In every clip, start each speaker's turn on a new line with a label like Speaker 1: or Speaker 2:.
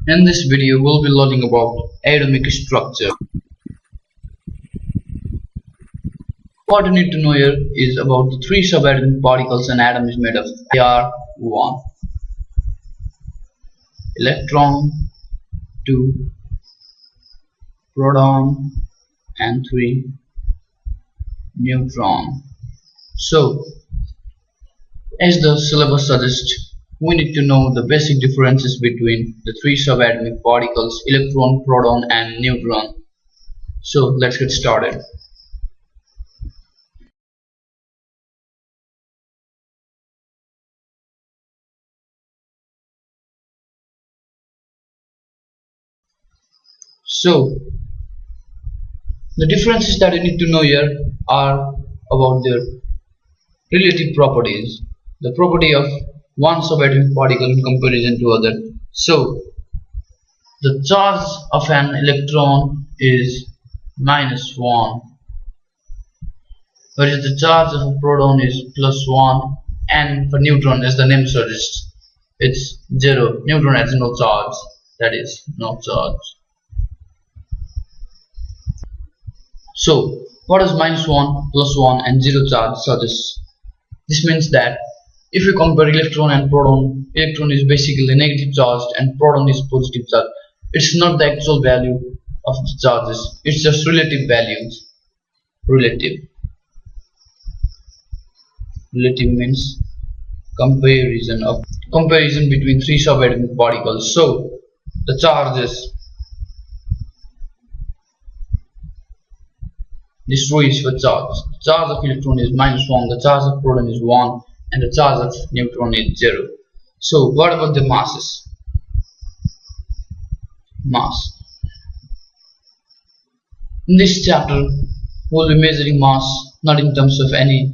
Speaker 1: In this video, we'll be learning about atomic structure. What you need to know here is about the three subatomic particles an atom is made of. They are 1. Electron, 2. Proton, and 3. Neutron. So, as the syllabus suggests, we need to know the basic differences between the three subatomic particles electron, proton, and neutron. So let's get started. So the differences that you need to know here are about their relative properties, the property of one subatomic particle in comparison to other. So the charge of an electron is -1, whereas the charge of a proton is +1, and for neutron, as the name suggests, it's 0. Neutron has no charge, that is, no charge. So what does -1, +1, and 0 charge suggest? This means that if we compare electron and proton, electron is basically negative charged and proton is positive charged. It's not the actual value of the charges, it's just relative values. Relative means comparison between three subatomic particles. So the charges, this row is for charge. The charge of electron is -1, the charge of proton is 1, and the charge of neutron is 0. So what about the masses? Mass. In this chapter, we'll be measuring mass not in terms of any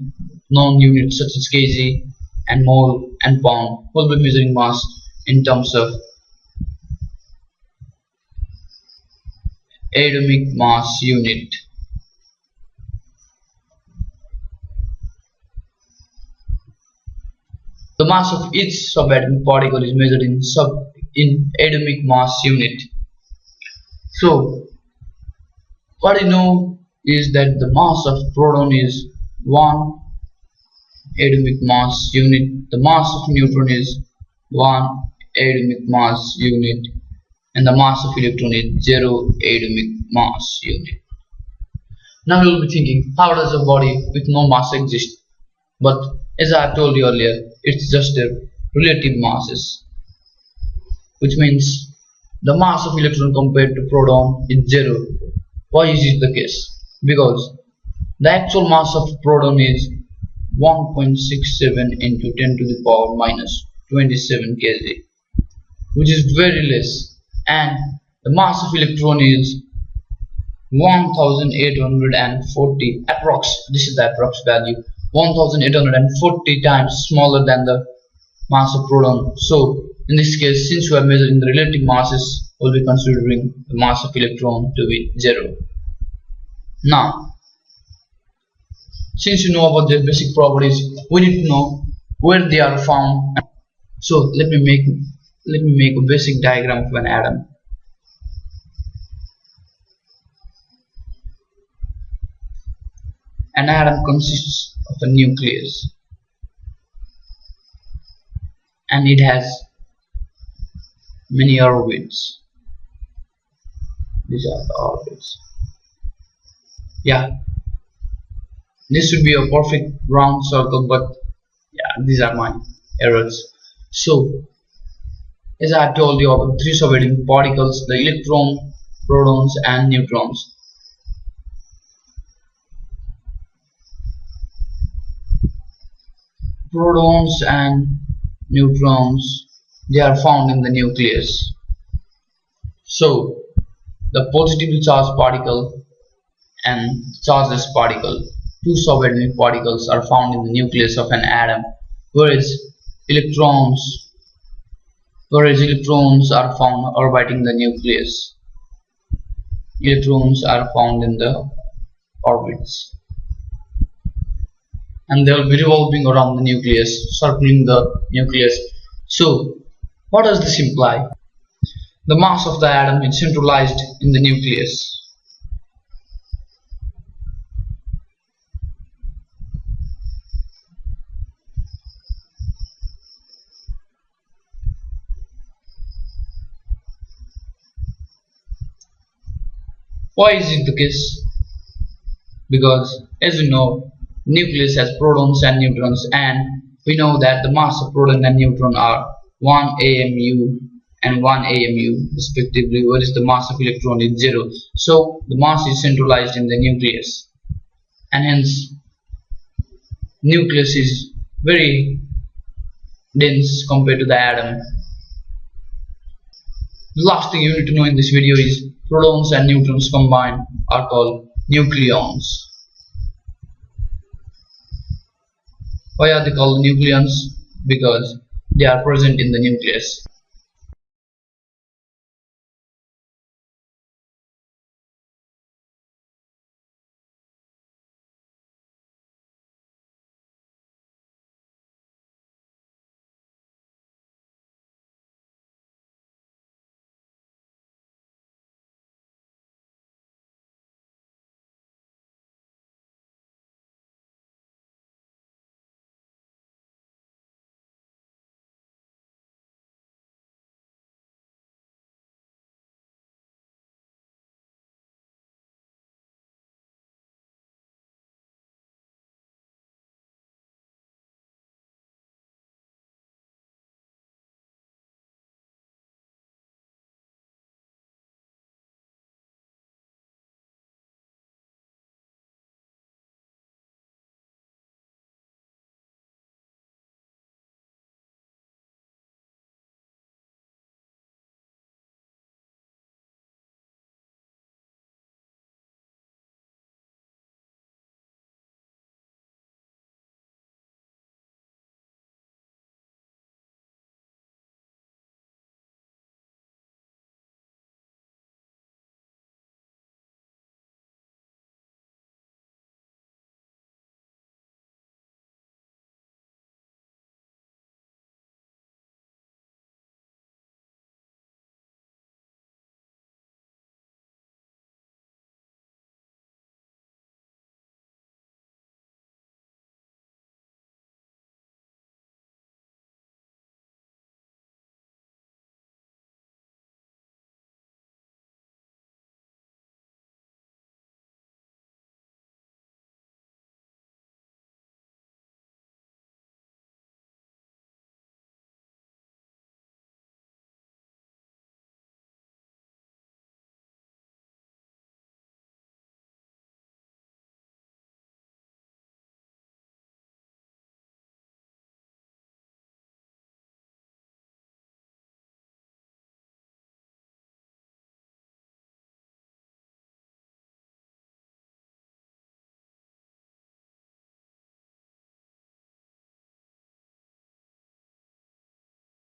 Speaker 1: known units such as kg and mole and pound. We'll be measuring mass in terms of atomic mass unit. The mass of each subatomic particle is measured in atomic mass unit. So what I know is that the mass of proton is 1 atomic mass unit, the mass of neutron is 1 atomic mass unit, and the mass of electron is 0 atomic mass unit. Now you will be thinking, how does a body with no mass exist? But as I have told you earlier, it's just their relative masses, which means the mass of electron compared to proton is 0. Why is it the case? Because the actual mass of proton is 1.67 into 10 to the power minus 27 kg, which is very less, and the mass of electron is 1840 approx. This is the approx value, 1840 times smaller than the mass of proton. So in this case, since we are measuring the relative masses, we'll be considering the mass of electron to be 0. Now, since you know about their basic properties, we need to know where they are found. So let me make a basic diagram of an atom. An atom consists of a nucleus, and it has many orbits. These are the orbits. Yeah, this should be a perfect round circle, but yeah, these are my errors. So as I have told you about three subatomic particles, the electron, protons, and neutrons. Protons and neutrons, they are found in the nucleus. So the positively charged particle and chargeless particle, two subatomic particles, are found in the nucleus of an atom, whereas electrons are found orbiting the nucleus. Electrons are found in the orbits, and they will be revolving around the nucleus, circling the nucleus. So what does this imply? The mass of the atom is centralized in the nucleus. Why is it the case? Because as we know, nucleus has protons and neutrons, and we know that the mass of proton and neutron are 1 AMU and 1 AMU respectively, whereas the mass of electron is 0. So the mass is centralized in the nucleus, and hence nucleus is very dense compared to the atom. The last thing you need to know in this video is protons and neutrons combined are called nucleons. Why are they called nucleons? Because they are present in the nucleus.